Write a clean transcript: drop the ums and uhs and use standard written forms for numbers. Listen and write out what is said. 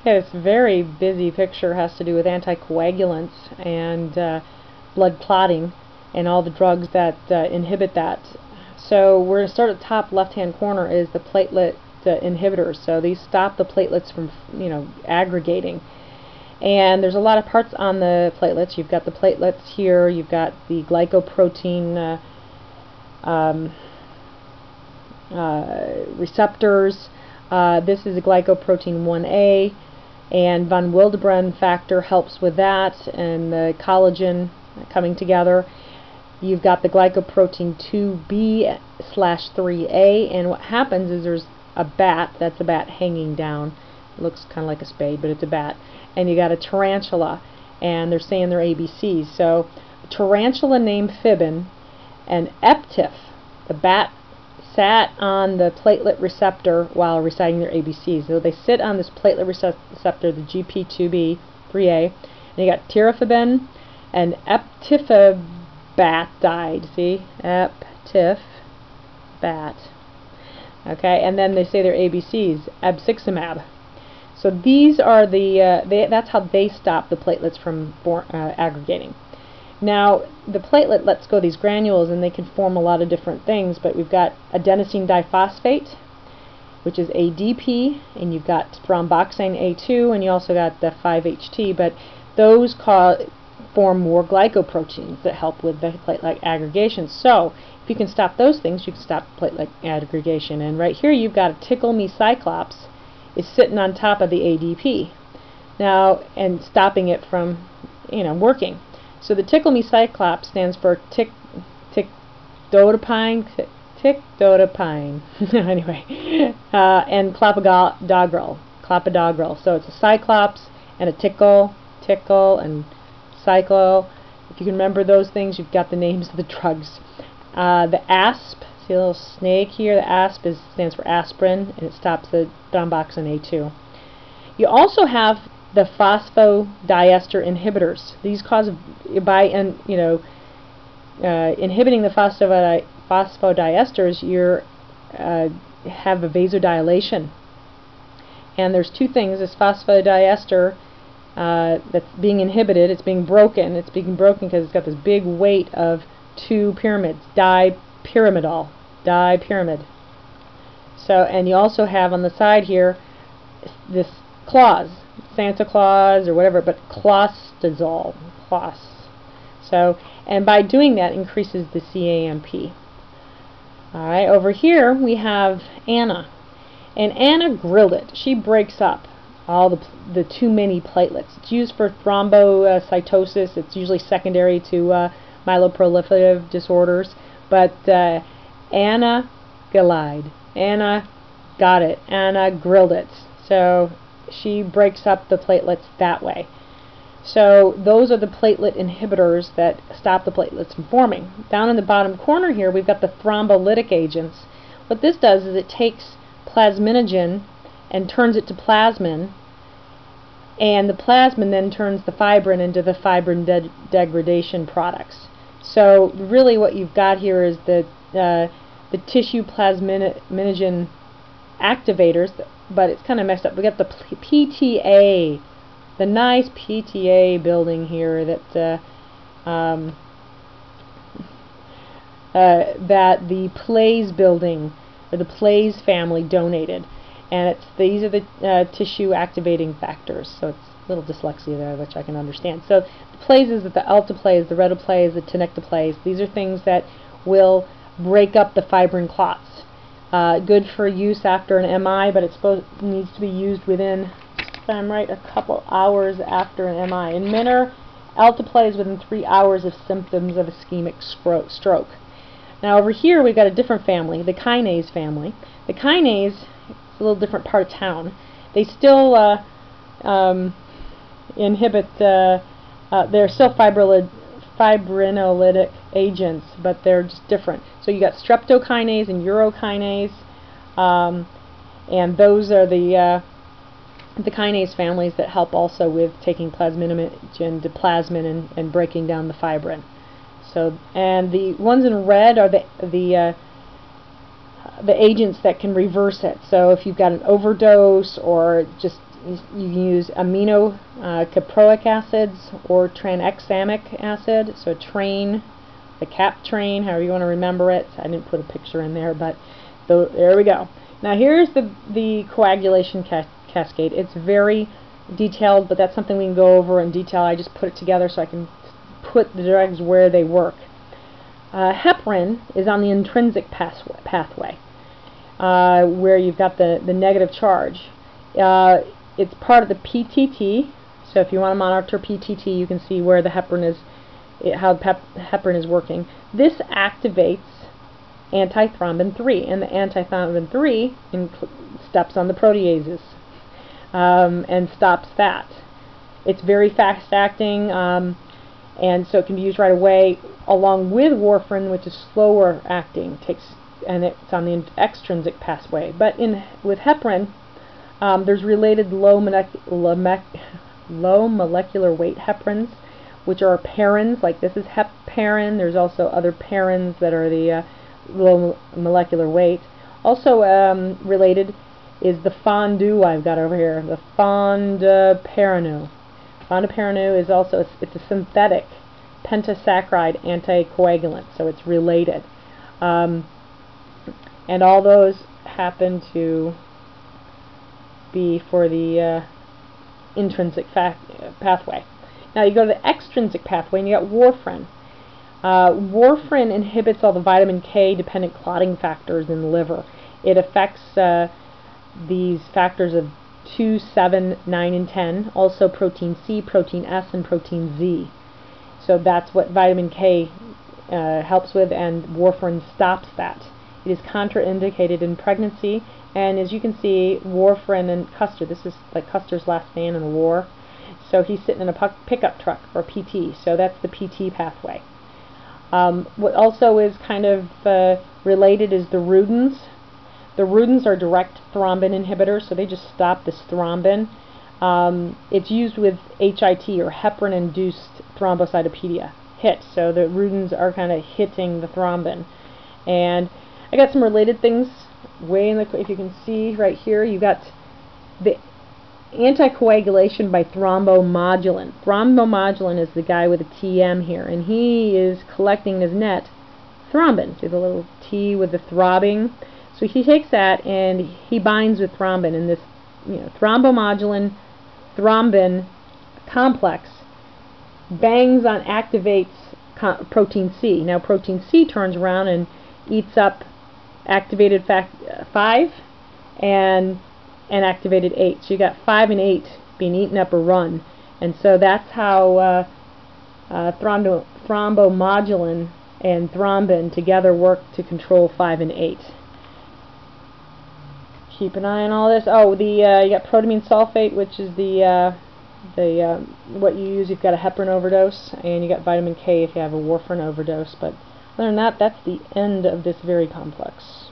Okay, this very busy picture has to do with anticoagulants and blood clotting and all the drugs that inhibit that. So we're going to start at the top left-hand corner is the platelet inhibitors. So these stop the platelets from, aggregating. And there's a lot of parts on the platelets. You've got the platelets here. You've got the glycoprotein receptors. This is a glycoprotein 1A, and von Willebrand factor helps with that, and the collagen coming together. You've got the glycoprotein 2B/3A, and what happens is there's a bat. That's a bat hanging down. It looks kind of like a spade, but it's a bat. And you got a tarantula, and they're saying their ABCs. So tarantula named Fibbin, and Eptif, the bat, sat on the platelet receptor while reciting their ABCs. So they sit on this platelet receptor, the GP2B3A, and you got tirofibin, and Eptifibat died. See? Eptifibat. Okay, and then they say their ABCs, abciximab. So these are the, that's how they stop the platelets from aggregating. Now, the platelet lets go these granules, and they can form a lot of different things, but we've got adenosine diphosphate, which is ADP, and you've got thromboxane A2, and you also got the 5-HT, but those form more glycoproteins that help with the platelet aggregation. So, if you can stop those things, you can stop platelet aggregation. And right here you've got a tickle me cyclops is sitting on top of the ADP. Now, and stopping it from, working. So the tickle me cyclops stands for ticdotapine, anyway, and clopidogrel. So it's a cyclops and a tickle, and cyclo. If you can remember those things, you've got the names of the drugs. The ASP, see a little snake here, the ASP stands for aspirin, and it stops the thromboxane A2. You also have the Phosphodiester Inhibitors. These cause, by inhibiting the phosphodiesters, you have a vasodilation. And there's two things. This phosphodiester that's being inhibited, it's being broken. It's being broken because it's got this big weight of two pyramids, dipyrimidol, dipyrimid. So, and you also have on the side here this clause, Santa Claus or whatever, but clostazole, clos. So, and by doing that increases the CAMP. Alright, over here we have Anna. And Anna grilled it. She breaks up all the too many platelets. It's used for thrombocytosis. It's usually secondary to myeloproliferative disorders. But Anna Galide. Anna got it. Anna grilled it. So she breaks up the platelets that way. So those are the platelet inhibitors that stop the platelets from forming. Down in the bottom corner here we've got the thrombolytic agents. What this does is it takes plasminogen and turns it to plasmin, and the plasmin then turns the fibrin into the fibrin degradation products. So really what you've got here is the tissue plasminogen activators, but it's kind of messed up. We got the PTA, the nice PTA building here that that the Plays building, or the Plays family, donated, and these are the tissue activating factors. So it's a little dyslexia there, which I can understand. So the Plays is the alteplase, the retoplase, the tenecteplase. These are things that will break up the fibrin clots. Good for use after an MI, but it needs to be used within, if I'm right, a couple hours after an MI. In men, alteplase within 3 hours of symptoms of ischemic stroke. Now over here we've got a different family, the kinase family. The kinase is a little different part of town. They still inhibit, they're still fibrinolytic agents, but they're just different. So you got streptokinase and urokinase, and those are the kinase families that help also with taking plasminogen to plasmin and breaking down the fibrin. So, and the ones in red are the the agents that can reverse it. So if you've got an overdose, or just you use aminocaproic acids or tranexamic acid, so train, the cap train, however you want to remember it. I didn't put a picture in there, but there we go. Now here's the coagulation cascade. It's very detailed, but that's something we can go over in detail. I just put it together so I can put the drugs where they work. Heparin is on the intrinsic pathway, where you've got the negative charge. It's part of the PTT, so if you want to monitor PTT, you can see where the heparin is, how heparin is working. This activates antithrombin 3, and the antithrombin 3 steps on the proteases and stops that. It's very fast acting, and so it can be used right away along with warfarin, which is slower acting, and it's on the extrinsic pathway. But with heparin, there's related low molecular weight heparins, which are parins, like this is heparin. There's also other parins that are the low molecular weight. Also related is the fondue I've got over here, the fondaparinux. Fondaparinux is also, it's a synthetic pentasaccharide anticoagulant, so it's related. And all those happen to be for the intrinsic pathway. Now you go to the extrinsic pathway and you got warfarin. Warfarin inhibits all the vitamin K dependent clotting factors in the liver. It affects these factors of 2, 7, 9, and 10, also protein C, protein S, and protein Z. So that's what vitamin K helps with, and warfarin stops that. It is contraindicated in pregnancy, and as you can see, warfarin and Custer, this is like Custer's last stand in the war, so he's sitting in a pickup truck, or PT, so that's the PT pathway. What also is kind of related is the rudins. The rudins are direct thrombin inhibitors, so they just stop this thrombin. It's used with HIT, or heparin-induced thrombocytopenia, HIT, so the rudins are kind of hitting the thrombin. And I got some related things way in the, if you can see right here, you got the anticoagulation by thrombomodulant. Thrombomodulant is the guy with a TM here, and he is collecting in his net thrombin. See the little T with the throbbing? So he takes that and he binds with thrombin, and this thrombomodulant thrombin complex bangs on, activates protein C. Now protein C turns around and eats up activated 5 and activated 8. So you got 5 and 8 being eaten up or run, and so that's how thrombomodulant and thrombin together work to control 5 and 8. Keep an eye on all this. Oh, you got protamine sulfate, which is what you use if you've got a heparin overdose, and you got vitamin K if you have a warfarin overdose. But other than that, that's the end of this very complex.